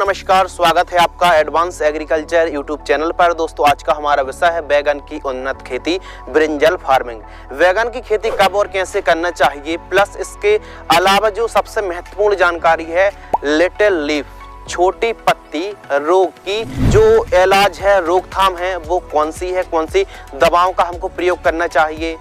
नमस्कार, स्वागत है आपका एडवांस एग्रीकल्चर यूट्यूब चैनल पर। दोस्तों आज का हमारा विषय है बैगन की उन्नत खेती, ब्रिंजल फार्मिंग। बैगन की खेती कब और कैसे करना चाहिए, प्लस इसके अलावा जो सबसे महत्वपूर्ण जानकारी है लिटिल लीफ, छोटी पत्ती रोग की जो इलाज है, रोकथाम है, वो कौन सी है, कौन सी दवाओं का हमको प्रयोग करना चाहिए,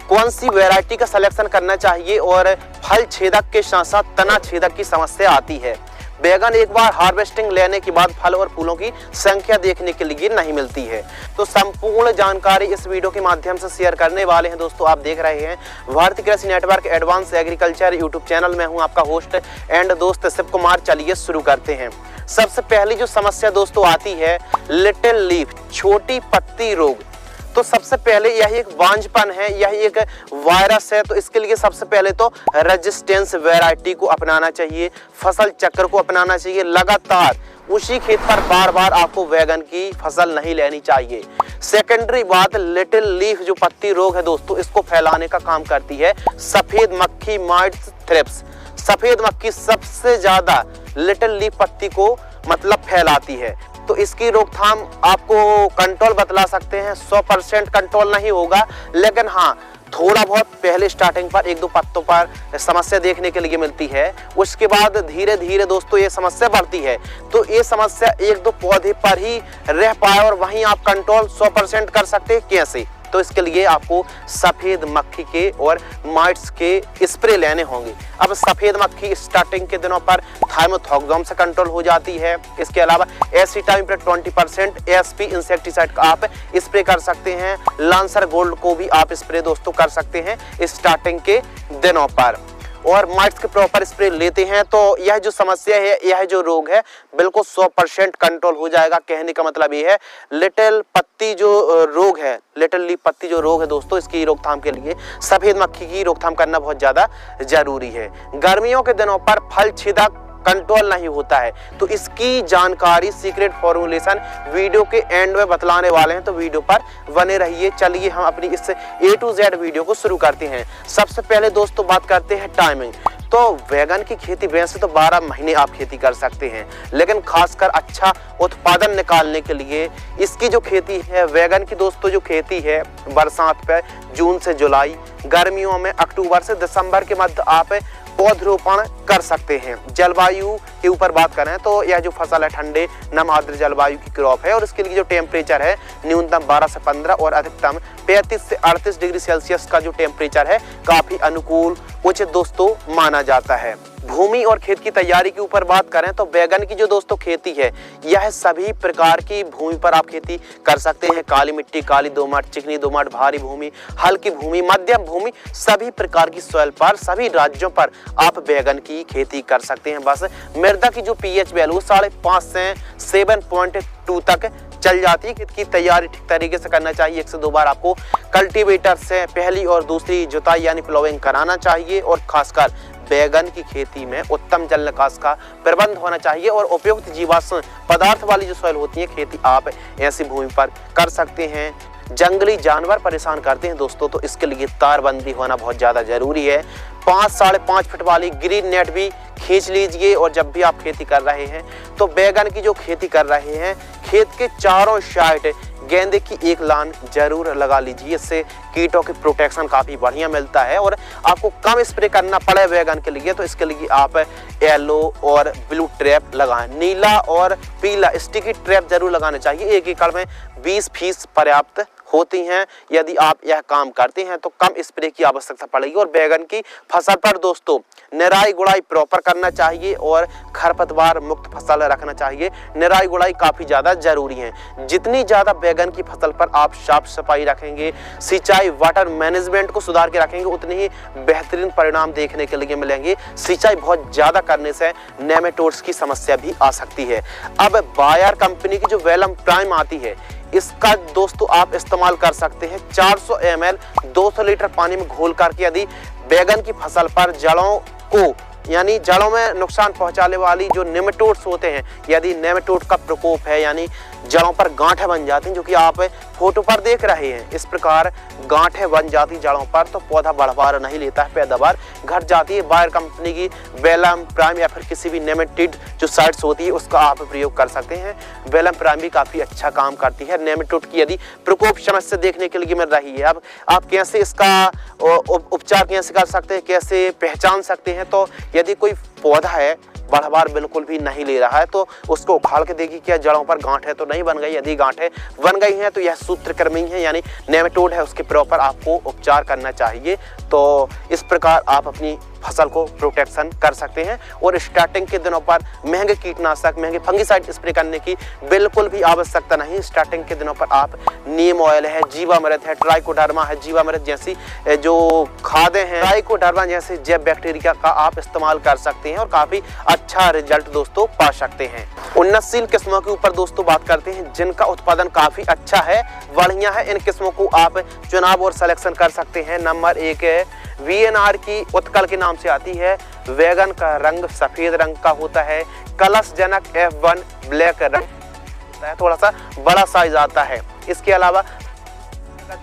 कौन सी वैरायटी का सिलेक्शन करना चाहिए और फल छेदक के साथ साथ तना छेदक की समस्या आती है। बैगन एक बार हार्वेस्टिंग लेने के बाद फल और फूलों की संख्या देखने के लिए नहीं मिलती है। तो संपूर्ण जानकारी इस वीडियो के माध्यम से शेयर करने वाले हैं। दोस्तों आप देख रहे हैं भारतीय कृषि network advance agriculture YouTube channel में हूं आपका होस्ट एंड दोस्त शिव कुमार। चलिए शुरू करते हैं। सबसे पहली जो समस्या दोस्तों आती है लिटिल लीफ, छोटी पत्ती रोग। तो सबसे पहले यही एक वांझपन है, यही एक वायरस है। तो इसके लिए सबसे पहले तो रेजिस्टेंस वैरायटी को अपनाना चाहिए, फसल चक्र को अपनाना चाहिए। लगातार उसी खेत पर बार बार आपको बैगन की फसल नहीं लेनी चाहिए। सेकेंडरी बात, लिटिल लीफ जो पत्ती रोग है दोस्तों, इसको फैलाने का काम करती है सफेद मक्खी, माइट्स, थ्रिप्स। सफेद मक्खी सबसे ज्यादा लिटिल लीफ पत्ती को मतलब फैलाती है। तो इसकी रोकथाम आपको कंट्रोल बतला सकते हैं। 100% कंट्रोल नहीं होगा, लेकिन हाँ थोड़ा बहुत पहले स्टार्टिंग पर एक दो पत्तों पर समस्या देखने के लिए मिलती है। उसके बाद धीरे धीरे दोस्तों ये समस्या बढ़ती है। तो ये समस्या एक दो पौधे पर ही रह पाए और वहीं आप कंट्रोल 100% कर सकते हैं। कैसे? तो इसके लिए आपको सफेद मक्खी के और माइट्स के स्प्रे लेने होंगे। अब सफेद मक्खी स्टार्टिंग के दिनों पर थाइमोथॉक्सोम से कंट्रोल हो जाती है। इसके अलावा एसिटामिप्रिड 20% एसपी इंसेक्टिसाइड का आप स्प्रे कर सकते हैं। लांसर गोल्ड को भी आप स्प्रे दोस्तों कर सकते हैं स्टार्टिंग के दिनों पर, और माइट्स के प्रॉपर स्प्रे लेते हैं तो यह जो समस्या है, यह जो रोग है, बिल्कुल 100% कंट्रोल हो जाएगा। कहने का मतलब ये है लिटिल पत्ती जो रोग है, लिटिल लीफ पत्ती जो रोग है दोस्तों, इसकी रोकथाम के लिए सफेद मक्खी की रोकथाम करना बहुत ज्यादा जरूरी है। गर्मियों के दिनों पर फल छेदक कंट्रोल नहीं होता है, तो इसकी जानकारी सीक्रेट फॉर्मूलेशन वीडियो के एंड में बतलाने वाले हैं, तो वीडियो पर बने रहिए। चलिए हम अपनी इस A to Z वीडियो को शुरू करते हैं। सबसे पहले दोस्तों बात करते हैं टाइमिंग। तो बैगन की खेती वैसे तो 12 महीने आप खेती कर सकते हैं, लेकिन खासकर अच्छा उत्पादन निकालने के लिए इसकी जो खेती है, बैगन की दोस्तों जो खेती है, बरसात पे जून से जुलाई, गर्मियों में अक्टूबर से दिसंबर के मध्य आप पौधरोपण कर सकते हैं। जलवायु के ऊपर बात करें तो यह जो फसल है ठंडे नम आर्द्र जलवायु की क्रॉप है, और इसके लिए जो टेम्परेचर है न्यूनतम 12 से 15 और अधिकतम 35 से 38 डिग्री सेल्सियस का जो टेम्परेचर है काफी अनुकूल उचित दोस्तों माना जाता है। भूमि और खेत की तैयारी के ऊपर बात करें तो बैगन की जो दोस्तों खेती है, यह सभी प्रकार की भूमि पर आप खेती कर सकते हैं। काली मिट्टी, काली दोमट, चिकनी दोमट, भारी भूमि, हल्की भूमि, मध्यम भूमि, सभी प्रकार की सॉइल पर, सभी राज्यों पर आप बैगन की खेती कर सकते हैं। बस मृदा की जो पीएच वैल्यू 5.5 से 7.2 तक चल जाती है। खेत की तैयारी ठीक तरीके से करना चाहिए। 1 से 2 बार आपको कल्टीवेटर से पहली और दूसरी जुताई यानी प्लोइंग कराना चाहिए, और खासकर बैगन की खेती में उत्तम जल निकास का प्रबंध होना चाहिए और उपयुक्त जीवाश्म पदार्थ वाली जो सॉइल होती है खेती आप ऐसी भूमि पर कर सकते हैं। जंगली जानवर परेशान करते हैं दोस्तों, तो इसके लिए तारबंदी होना बहुत ज्यादा जरूरी है। 5-5.5 फुट वाली ग्रीन नेट भी खींच लीजिए। और जब भी आप खेती कर रहे हैं तो बैगन की जो खेती कर रहे हैं, खेत के चारों साइड गेंदे की एक लाइन जरूर लगा लीजिए। इससे कीटों की प्रोटेक्शन काफी बढ़िया मिलता है और आपको कम स्प्रे करना पड़े बैगन के लिए, तो इसके लिए आप येलो और ब्लू ट्रैप लगाएं। नीला और पीला स्टिकी ट्रैप जरूर लगाना चाहिए। 1 एकड़ में 20 फीस पर्याप्त होती हैं। यदि आप यह काम करते हैं तो कम स्प्रे की आवश्यकता पड़ेगी। और बैगन की फसल पर दोस्तों निराई गुड़ाई प्रॉपर करना चाहिए और खरपतवार मुक्त फसल रखना चाहिए। निराई गुड़ाई काफी ज्यादा जरूरी है। जितनी ज्यादा बैगन की फसल पर आप साफ सफाई रखेंगे, सिंचाई वाटर मैनेजमेंट को सुधार के रखेंगे, उतनी ही बेहतरीन परिणाम देखने के लिए मिलेंगे। सिंचाई बहुत ज्यादा करने से नेमेटोड्स की समस्या भी आ सकती है। अब बायर कंपनी की जो वेलम प्राइम आती है, इसका दोस्तों आप इस्तेमाल कर सकते हैं। 400 ml 200 लीटर पानी में घोल करके यदि बैगन की फसल पर जड़ों को यानी जड़ों में नुकसान पहुंचाने वाली जो नेमेटोड्स होते हैं, यदि नेमेटोड का प्रकोप है यानी जड़ों पर गांठें बन जाती हैं, जो कि आप फोटो पर देख रहे हैं, इस प्रकार गांठें बन जाती जड़ों पर, तो पौधा बढ़वार नहीं लेता है, पैदावार घट जाती है। बायर कंपनी की वेलम प्राइम या फिर किसी भी नेमेटिड जो साइट्स होती है उसका आप प्रयोग कर सकते हैं। वेलम प्राइम भी काफ़ी अच्छा काम करती है। नेमेटोड की यदि प्रकोप समस्या देखने के लिए मिल रही है, अब आप कैसे इसका उपचार कैसे कर सकते हैं, कैसे पहचान सकते हैं, तो यदि कोई पौधा है बढ़वार बिल्कुल भी नहीं ले रहा है तो उसको उखाड़ के देखिए क्या जड़ों पर गांठें तो नहीं बन गई। यदि गांठें बन गई हैं तो यह सूत्रकृमि है यानी नेमेटोड है, उसके प्रॉपर आपको उपचार करना चाहिए। तो इस प्रकार आप अपनी फसल को प्रोटेक्शन कर सकते हैं। और स्टार्टिंग के दिनों पर महंगे कीटनाशक, महंगे फंगिसाइड स्प्रे करने की बिल्कुल भी आवश्यकता नहीं। स्टार्टिंग के दिनों पर आप नीम ऑयल है, जीवामृत है, ट्राइकोडर्मा है, जीवामृत जैसी जो खादें हैं, ट्राइकोडर्मा जैसे जैव बैक्टीरिया का आप इस्तेमाल कर सकते हैं और काफी अच्छा रिजल्ट दोस्तों पा सकते हैं। उन्नतशील किस्मों के ऊपर दोस्तों बात करते हैं जिनका उत्पादन काफी अच्छा है, बढ़िया है, इन किस्मों को आप चुनाव और सिलेक्शन कर सकते हैं। नंबर 1 है VNR की उत्कल के नाम से आती है। वैगन का रंग सफेद रंग का होता है। कलशजनक F1 ब्लैक रंग होता है, थोड़ा सा बड़ा साइज आता है। इसके अलावा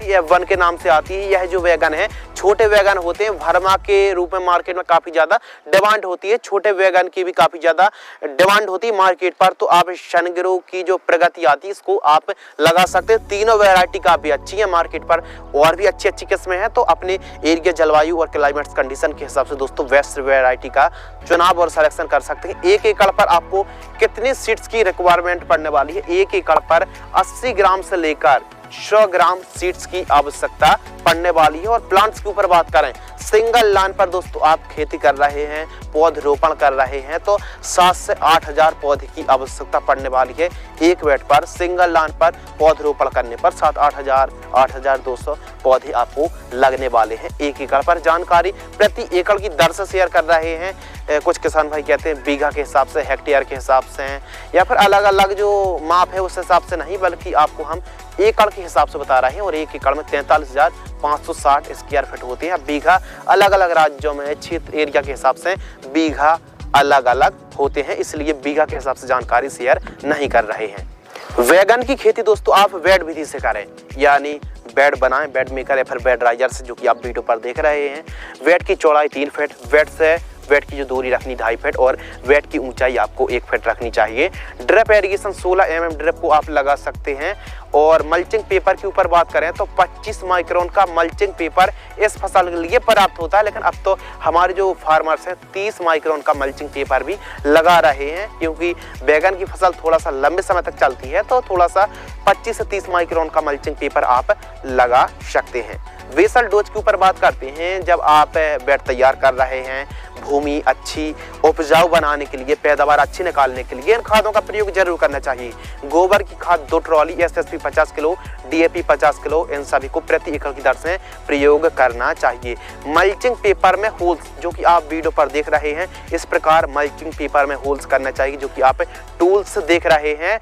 F1 के नाम से आती है। यह जो वैगन है छोटे वैगन होते हैं, भरमा के रूप में मार्केट में काफी ज्यादा डिमांड होती है। छोटे वैगन की भी काफी ज्यादा डिमांड होती है मार्केट पर। तो आप शनगिरो की जो प्रगति आती है इसको आप लगा सकते हैं। तीनों वैरायटी काफी अच्छी है मार्केट पर, और भी अच्छी अच्छी किस्में हैं। तो अपने एरिया, जलवायु और क्लाइमेट कंडीशन के हिसाब से दोस्तों बेस्ट वैरायटी का चुनाव और सिलेक्शन कर सकते हैं। 1 एकड़ पर आपको कितने सीड्स की रिक्वायरमेंट पड़ने वाली है? 1 एकड़ पर 80 ग्राम से लेकर 100 ग्राम सीड्स की आवश्यकता पड़ने वाली है। और प्लांट्स के ऊपर बात करें, सिंगल लाइन पर दोस्तों आप खेती कर रहे हैं, पौधरोपण कर रहे हैं, तो 7 से 8 हजार पौधे की आवश्यकता पड़ने वाली है। एक बेड पर सिंगल लाइन पर पौधरोपण करने पर 7-8 हजार 8,200 पौधे आपको लगने वाले हैं 1 एकड़ पर। जानकारी प्रति एकड़ की दर से शेयर कर रहे हैं। कुछ किसान भाई कहते हैं बीघा के हिसाब से, हेक्टेयर के हिसाब से हैं, या फिर अलग अलग जो माप है उस हिसाब से नहीं, बल्कि आपको हम एकड़ के हिसाब से बता रहे हैं। और 1 एकड़ में 43,560 स्क्वायर फीट होते हैं। बीघा अलग अलग राज्यों में, क्षेत्र एरिया के हिसाब से बीघा अलग अलग होते हैं, इसलिए बीघा के हिसाब से जानकारी शेयर नहीं कर रहे हैं। वैगन की खेती दोस्तों आप बेड विधि से करें, यानी बेड बनाएं, बेड मेकर या फिर बेड राइजर से, जो कि आप वीडियो पर देख रहे हैं। बेड की चौड़ाई 3 फीट, बेड से बेड की जो दूरी रखनी 2.5 फीट, और बेड की ऊंचाई आपको 1 फीट रखनी चाहिए। ड्रिप इरिगेशन 16 mm ड्रिप को आप लगा सकते हैं। और मल्चिंग पेपर के ऊपर बात करें तो 25 माइक्रोन का मल्चिंग पेपर इस फसल के लिए पर्याप्त होता है, लेकिन अब तो हमारे जो फार्मर्स हैं 30 माइक्रोन का मल्चिंग पेपर भी लगा रहे हैं, क्योंकि बैगन की फसल थोड़ा सा लंबे समय तक चलती है, तो थोड़ा सा 25 से 30 माइक्रोन का मल्चिंग पेपर आप लगा सकते हैं। वेसल डोज के ऊपर बात करते हैं, जब आप बेड तैयार कर रहे हैं, भूमि अच्छी उपजाऊ बनाने के लिए, पैदावार अच्छी निकालने के लिए इन खादों का प्रयोग जरूर करना चाहिए। गोबर की खाद 2 trolley, SSP 50 kilo, DAP 50 kilo, इन सभी को प्रति एकड़ की दर से प्रयोग करना चाहिए। मल्चिंग पेपर में होल्स, जो कि आप वीडियो पर देख रहे हैं, इस प्रकार मल्चिंग पेपर में होल्स करना चाहिए, जो कि आप टूल्स देख रहे हैं।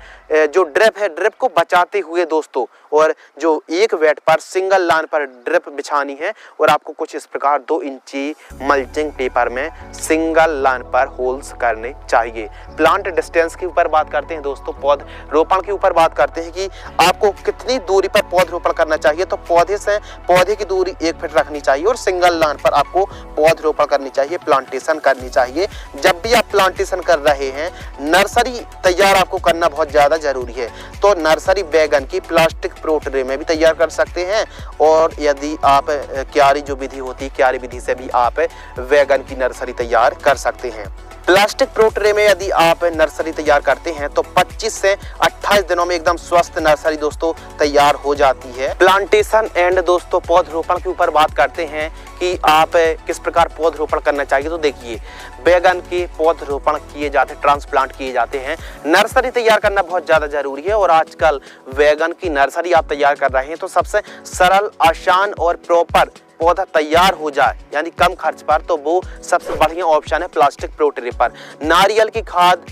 जो ड्रिप है, ड्रिप को बचाते हुए दोस्तों, और जो एक बेड पर सिंगल लाइन पर ड्रिप बिछानी है, और आपको कुछ इस प्रकार 2 इंची मल्चिंग पेपर में सिंगल लाइन पर होल्स करने चाहिए। प्लांट डिस्टेंस के ऊपर बात करते हैं दोस्तों, पौधरोपण के ऊपर बात करते हैं कि आपको कितनी दूरी पर पौधरोपण करना चाहिए। तो पौधे से पौधे की दूरी 1 फीट रखनी चाहिए, और सिंगल लाइन पर आपको पौधरोपण करनी चाहिए, प्लांटेशन करनी चाहिए। जब भी आप प्लांटेशन कर रहे हैं, नर्सरी तैयार आपको करना बहुत ज्यादा जरूरी है। तो नर्सरी बैगन की प्लास्टिक प्रो ट्रे में भी तैयार कर सकते हैं, और यदि आप क्यारी जो विधि होती है, क्यारी विधि से भी आप बैगन की नर्सरी तैयार कर सकते हैं। प्लास्टिक प्रो ट्रे में यदि आप नर्सरी तैयार करते हैं तो 25 से 28 दिनों में एकदम स्वस्थ नर्सरी दोस्तों तैयार हो जाती है। प्लांटेशन एंड दोस्तों पौधरोपण के ऊपर बात करते हैं कि आप किस प्रकार पौधरोपण करना चाहिए। तो देखिए, बैगन के पौधरोपण किए जाते हैं, ट्रांसप्लांट किए जाते हैं, नर्सरी तैयार करना बहुत ज़्यादा जरूरी है। और आजकल बैगन की नर्सरी आप तैयार कर रहे हैं तो सबसे सरल, आसान और प्रॉपर पौधा तैयार हो जाए, यानी कम खर्च पर, तो वो सबसे बढ़िया ऑप्शन है प्लास्टिक प्रो ट्रे पर। नारियल की खाद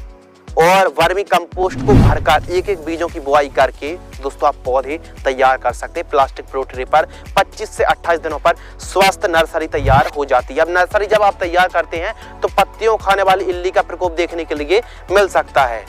और वर्मी कंपोस्ट को भरकर एक एक बीजों की बुआई करके दोस्तों आप पौधे तैयार कर सकते हैं। प्लास्टिक पोटरी पर 25 से 28 दिनों पर स्वस्थ नर्सरी तैयार हो जाती है। अब नर्सरी जब आप तैयार करते हैं तो पत्तियों खाने वाली इल्ली का प्रकोप देखने के लिए मिल सकता है।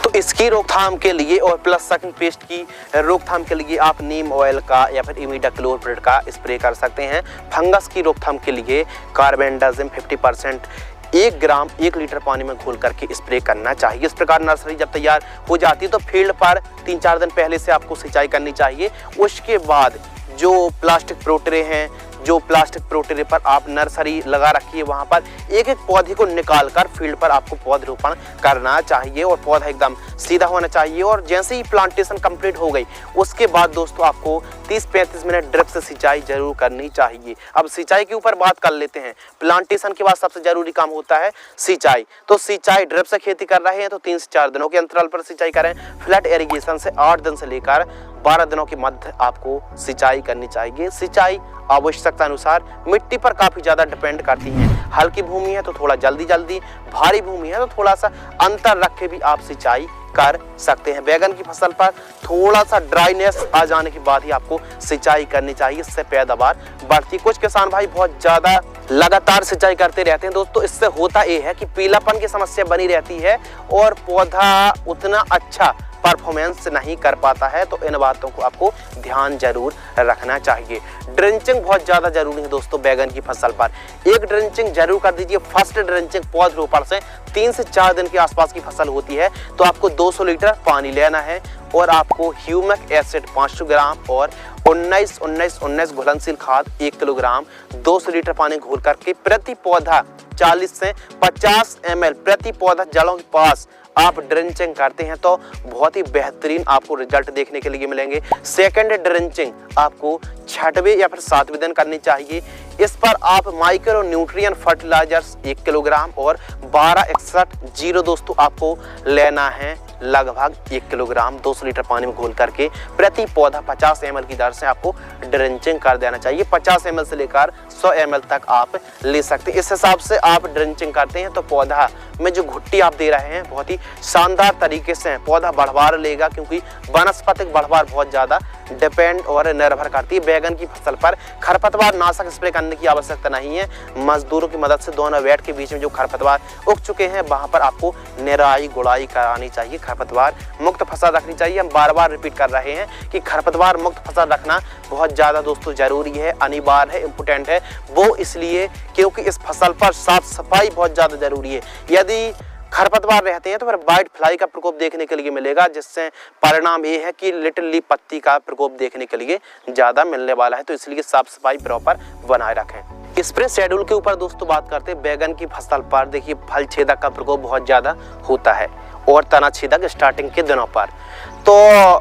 तो इसकी रोकथाम के लिए और प्लस सकिंग पेस्ट की रोकथाम के लिए आप नीम ऑयल का या फिर इमिडाक्लोप्रिड का स्प्रे कर सकते हैं। फंगस की रोकथाम के लिए कार्बेंडाजिम 50% 1 ग्राम 1 लीटर पानी में घोल करके स्प्रे करना चाहिए। इस प्रकार नर्सरी जब तैयार हो जाती है तो फील्ड पर 3-4 दिन पहले से आपको सिंचाई करनी चाहिए। उसके बाद जो प्लास्टिक पोटरे हैं, जो प्लास्टिक पोटरे पर आप नर्सरी लगा रखी है वहां पर एक एक पौधे को निकालकर फील्ड पर आपको पौधरोपण करना चाहिए और पौधा एकदम सीधा होना चाहिए। और जैसे ही प्लांटेशन कंप्लीट हो गई उसके बाद दोस्तों आपको 30-35 मिनट ड्रिप से सिंचाई जरूर करनी चाहिए। अब सिंचाई के ऊपर बात कर लेते हैं। प्लांटेशन के बाद सबसे जरूरी काम होता है सिंचाई। तो सिंचाई ड्रिप से खेती कर रहे हैं तो 3 से 4 दिनों के अंतराल पर सिंचाई करें। फ्लड इरिगेशन से 8 दिन से लेकर 12 दिनों के मध्य आपको सिंचाई करनी चाहिए। सिंचाई आवश्यकता अनुसार मिट्टी पर काफी ज्यादा डिपेंड करती है। हल्की भूमि है तो थोड़ा जल्दी, भारी भूमि है तो थोड़ा सा अंतर रख के भी आप सिंचाई कर सकते हैं। बैगन की फसल पर थोड़ा सा ड्राइनेस आ जाने के बाद ही आपको सिंचाई करनी चाहिए, इससे पैदावार बढ़ती। कुछ किसान भाई बहुत ज्यादा लगातार सिंचाई करते रहते हैं दोस्तों, इससे होता यह है कि पीलापन की समस्या बनी रहती है और पौधा उतना अच्छा परफॉर्मेंस नहीं कर पाता है। तो इन बातों को आपको ध्यान जरूर रखना चाहिए। ड्रेंचिंग बहुत ज्यादा जरूरी है दोस्तों बैगन की फसल पर। एक ड्रेंचिंग जरूर कर दीजिए। फर्स्ट ड्रेंचिंग पौधरोपण से 3 से 4 दिन के आसपास की फसल होती है तो आपको 200 लीटर पानी लेना है और आपको ह्यूमिक एसिड 500 ग्राम और 19-19-19 घुलनशील खाद 1 किलोग्राम 200 लीटर पानी घोल करके प्रति पौधा 40 से 50 ml प्रति पौधा जड़ों के पास आप ड्रेंचिंग करते हैं तो बहुत ही बेहतरीन आपको रिजल्ट देखने के लिए मिलेंगे। सेकंड ड्रेंचिंग आपको 6वें या फिर 7वें दिन करनी चाहिए। इस पर आप माइक्रो न्यूट्रिएंट फर्टिलाइजर्स 1 किलोग्राम और 1261 दोस्तों आपको लेना है लगभग 1 किलोग्राम 200 लीटर पानी में घोल करके प्रति पौधा 50 ml की दर से आपको ड्रेंचिंग कर देना चाहिए। 50 ml से लेकर 100 ml तक आप ले सकते हैं। इस हिसाब से आप ड्रेंचिंग करते हैं तो पौधा में जो घुट्टी आप दे रहे हैं बहुत ही शानदार तरीके से पौधा बढ़वार लेगा, क्योंकि वनस्पतिक बढ़वार बहुत ज्यादा डिपेंड और निर्भर करती है। बैगन की फसल पर खरपतवार नाशक स्प्रे करने की आवश्यकता नहीं है। मजदूरों की मदद से दोनों वेट के बीच में जो खरपतवार उग चुके हैं वहां पर आपको निराई गुड़ाई करानी चाहिए, खरपतवार मुक्त फसल रखनी चाहिए। हम बार बार रिपीट कर रहे हैं कि खरपतवार मुक्त फसल रखना बहुत ज्यादा दोस्तों जरूरी है, अनिवार्य है, इम्पोर्टेंट है। वो इसलिए क्योंकि इस फसल पर साफ सफाई बहुत ज्यादा जरूरी है। यदि खरपतवार रहते हैं तो फिर वाइट फ्लाई का प्रकोप देखने के लिए मिलेगा, जिससे परिणाम ये है कि लिटिल लीफ पत्ती का प्रकोप देखने के लिए ज्यादा मिलने वाला है। तो इसलिए साफ सफाई प्रॉपर बनाए रखें। स्प्रे शेड्यूल के ऊपर दोस्तों बात करते हैं। बैगन की फसल पर देखिए फल छेदक का प्रकोप बहुत ज्यादा होता है और तना छेदक स्टार्टिंग के दिनों पर। तो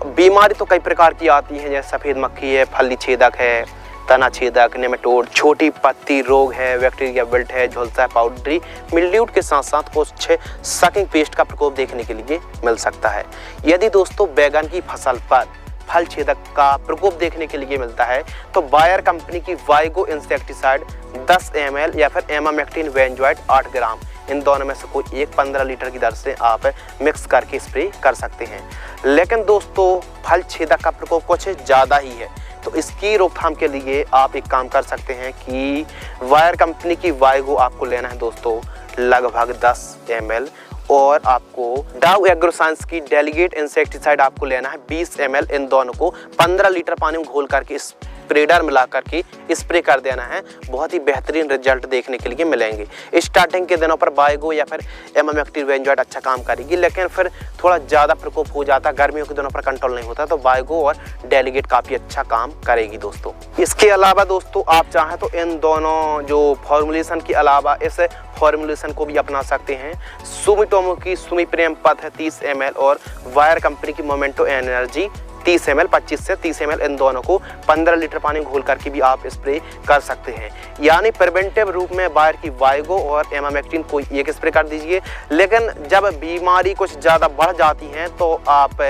बीमारी तो कई प्रकार की आती है, जैसे सफेद मक्खी है, फली छेदक है, तना छेदक, नेमेटोड, छोटी पत्ती रोग है, बैक्टीरिया विल्ट है, झुलसा, पाउडरी मिल्ड्यूड के साथ साथ कुछ सकिंग पेस्ट का प्रकोप देखने के लिए मिल सकता है। यदि दोस्तों बैगन की फसल पर फल छेदक का प्रकोप देखने के लिए मिलता है तो बायर कंपनी की वाइगो इंसेक्टिसाइड 10 ml या फिर एमामेक्टिन वेंजॉइट 8 ग्राम, इन दोनों में से कोई एक 15 लीटर की दर से आप मिक्स करके स्प्रे कर सकते हैं। लेकिन दोस्तों फल छेदक का प्रकोप कुछ ज़्यादा ही है, तो इसकी रोकथाम के लिए आप एक काम कर सकते हैं कि वायर कंपनी की वाइगो आपको लेना है दोस्तों लगभग 10 ml और आपको डाव एग्रोसाइंस की डेलीगेट इंसेक्टिसाइड आपको लेना है 20 ml। इन दोनों को 15 लीटर पानी में घोल करके स्प्रेडर मिला करके स्प्रे कर देना है। बहुत ही बेहतरीन रिजल्ट देखने के लिए मिलेंगे। स्टार्टिंग के दिनों पर वाइगो या फिर एमामेक्टिन वेंजॉइट अच्छा काम करेगी, लेकिन फिर थोड़ा ज़्यादा प्रकोप हो जाता, गर्मियों के दिनों पर कंट्रोल नहीं होता, तो वाइगो और डेलीगेट काफ़ी अच्छा काम करेगी दोस्तों। इसके अलावा दोस्तों आप चाहें तो इन दोनों जो फॉर्मुलेशन के अलावा इस फॉर्मुलेशन को भी अपना सकते हैं। सुमिटोमो की सुमी प्रेम पथ है 30 ml और वायर कंपनी की मोमेंटो एनर्जी 30 ml, 25 से 30 ml, इन दोनों को 15 लीटर पानी घोल करके भी आप स्प्रे कर सकते हैं। यानी प्रिवेंटिव रूप में बायर की वाइगो और एमामेक्टिन कोई एक स्प्रे कर दीजिए, लेकिन जब बीमारी कुछ ज़्यादा बढ़ जाती है तो आप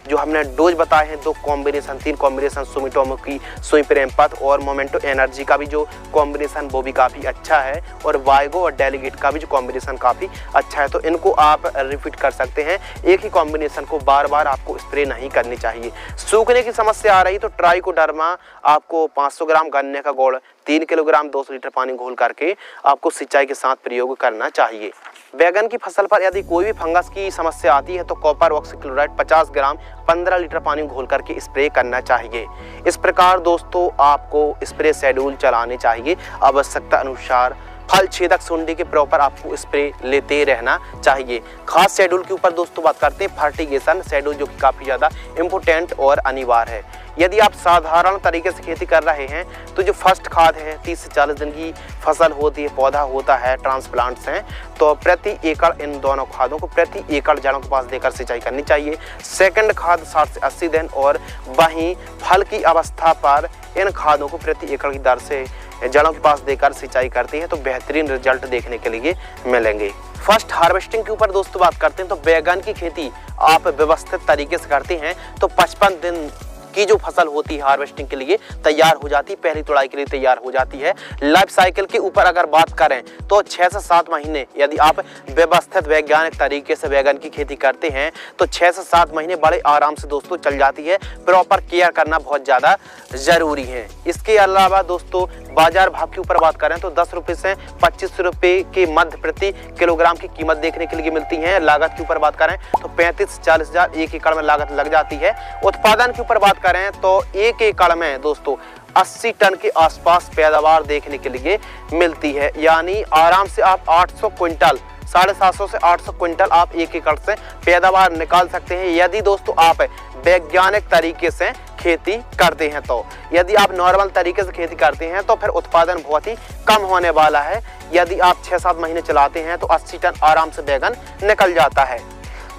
जो हमने डोज बताए हैं, 2 कॉम्बिनेशन 3 कॉम्बिनेशन सुमिटोमो की सुई प्रेमपथ और मोमेंटो एनर्जी का भी जो कॉम्बिनेशन वो भी काफ़ी अच्छा है, और वाइगो और डेलीगेट का भी जो कॉम्बिनेशन काफ़ी अच्छा है। तो इनको आप रिपीट कर सकते हैं। एक ही कॉम्बिनेशन को बार बार आपको स्प्रे नहीं करनी चाहिए। सूखने की समस्या आ रही तो ट्राइकोडर्मा आपको 500 ग्राम गन्ने का गुड़ 3 किलोग्राम 200 लीटर पानी घोल करके आपको सिंचाई के साथ प्रयोग करना चाहिए। बैगन की फसल पर यदि कोई भी फंगस की समस्या आती है तो कॉपर ऑक्सीक्लोराइड 50 ग्राम 15 लीटर पानी घोल करके स्प्रे करना चाहिए। इस प्रकार दोस्तों आपको स्प्रे शेड्यूल चलाने चाहिए। आवश्यकता अनुसार फल छेदक सुंडी के प्रॉपर आपको स्प्रे लेते रहना चाहिए। खास शेड्यूल के ऊपर दोस्तों बात करते हैं फर्टिगेशन शेड्यूल, जो कि काफ़ी ज़्यादा इम्पोर्टेंट और अनिवार्य है। यदि आप साधारण तरीके से खेती कर रहे हैं तो जो फर्स्ट खाद है 30 से 40 दिन की फसल होती है, पौधा होता है, ट्रांसप्लांट्स हैं, तो प्रति एकड़ इन दोनों खादों को प्रति एकड़ जड़ों के पास देकर सिंचाई करनी चाहिए। सेकंड खाद 60 से 80 दिन, और वहीं फल की अवस्था पर इन खादों को प्रति एकड़ की दर से जड़ों के पास देकर सिंचाई करते हैं तो बेहतरीन रिजल्ट देखने के लिए मिलेंगे। फर्स्ट हार्वेस्टिंग के ऊपर दोस्तों बात करते हैं तो बैगन की खेती आप व्यवस्थित तरीके से करते हैं तो 55 दिन की जो फसल होती है हार्वेस्टिंग के लिए तैयार हो जाती है, पहली तुड़ाई के लिए तैयार हो जाती है। लाइफ साइकिल के ऊपर अगर बात करें तो 6 से 7 महीने यदि आप व्यवस्थित वैज्ञानिक तरीके से बैगन की खेती करते हैं तो 6 से 7 महीने बड़े आराम से दोस्तों चल जाती है। प्रॉपर केयर करना बहुत ज़्यादा ज़रूरी है। इसके अलावा दोस्तों बाजार भाव के ऊपर बात करें तो 10 रुपये से 25 रुपये के मध्य प्रति किलोग्राम की कीमत देखने के लिए मिलती है। लागत के ऊपर बात करें तो 35 से 40 हज़ार 1 एकड़ में लागत लग जाती है। उत्पादन के ऊपर बात करें तो 1 एकड़ में दोस्तों 80 टन के आसपास पैदावार देखने के लिए मिलती है, यानी आराम से आप 800 क्विंटल 750 से 800 क्विंटल आप 1 एकड़ से पैदावार निकाल सकते हैं यदि दोस्तों आप वैज्ञानिक तरीके से खेती करते हैं। तो यदि आप नॉर्मल तरीके से खेती करते हैं तो फिर उत्पादन बहुत ही कम होने वाला है। यदि आप 6-7 महीने चलाते हैं तो 80 टन आराम से बैगन निकल जाता है।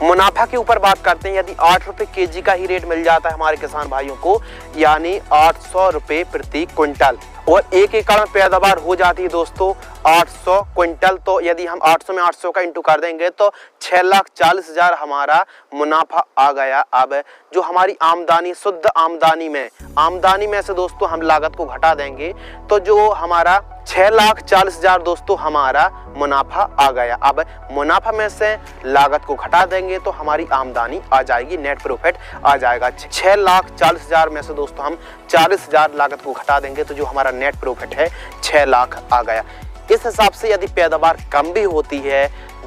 मुनाफा के ऊपर बात करते हैं यदि 8 रुपये केजी का ही रेट मिल जाता है हमारे किसान भाइयों को, यानी 800 रुपये प्रति क्विंटल, और 1 एकड़ में पैदावार हो जाती है दोस्तों 800 क्विंटल। तो यदि हम 800 में 800 का इंटू कर देंगे तो 6,40,000 हमारा मुनाफा आ गया। अब जो हमारी आमदनी शुद्ध आमदनी में से दोस्तों हम लागत को घटा देंगे तो जो हमारा 6,40,000 दोस्तों हमारा मुनाफा आ गया। अब मुनाफा में से लागत को घटा देंगे तो हमारी आमदनी आ जाएगी, नेट प्रॉफिट आ जाएगा। 6,40,000 में से दोस्तों हम 40,000 लागत को घटा देंगे तो जो हमारा नेट प्रॉफिट है 6 लाख आ गया। इस हिसाब से यदि पैदावार कम भी होती है,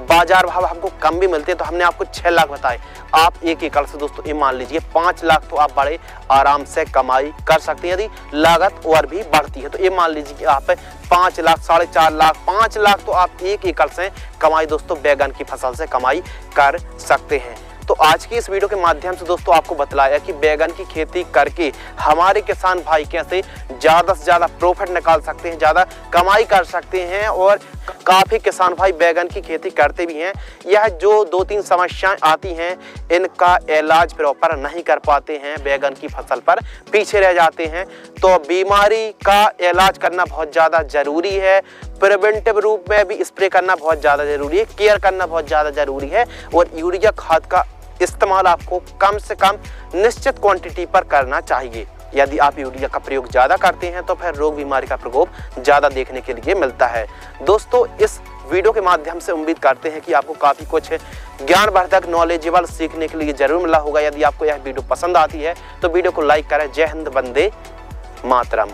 बाजार भाव हमको कम भी मिलते हैं, तो हमने आपको 6 लाख बताए, आप 1 एकड़ से दोस्तों ये मान लीजिए 5 लाख तो आप बड़े आराम से कमाई कर सकते हैं। यदि लागत और भी बढ़ती है तो ये मान लीजिए कि आप 5 लाख 4.5 लाख 5 लाख तो आप 1 एकड़ से कमाई दोस्तों बैगन की फसल से कमाई कर सकते हैं। तो आज की इस वीडियो के माध्यम से दोस्तों आपको बतलाया कि बैगन की खेती करके हमारे किसान भाई कैसे ज़्यादा से ज़्यादा प्रॉफिट निकाल सकते हैं, ज़्यादा कमाई कर सकते हैं, और काफ़ी किसान भाई बैगन की खेती करते भी हैं। यह जो 2-3 समस्याएं आती हैं इनका इलाज प्रॉपर नहीं कर पाते हैं, बैगन की फसल पर पीछे रह जाते हैं, तो बीमारी का इलाज करना बहुत ज़्यादा ज़रूरी है। प्रिवेंटिव रूप में भी स्प्रे करना बहुत ज़्यादा ज़रूरी है, केयर करना बहुत ज़्यादा ज़रूरी है, और यूरिया खाद का इस्तेमाल आपको कम से कम निश्चित क्वांटिटी पर करना चाहिए। यदि आप यूरिया का प्रयोग ज़्यादा करते हैं तो फिर रोग बीमारी का प्रकोप ज़्यादा देखने के लिए मिलता है। दोस्तों इस वीडियो के माध्यम से उम्मीद करते हैं कि आपको काफ़ी कुछ ज्ञानवर्धक नॉलेजेबल सीखने के लिए जरूर मिला होगा। यदि आपको यह वीडियो पसंद आती है तो वीडियो को लाइक करें। जय हिंद, वंदे मातरम।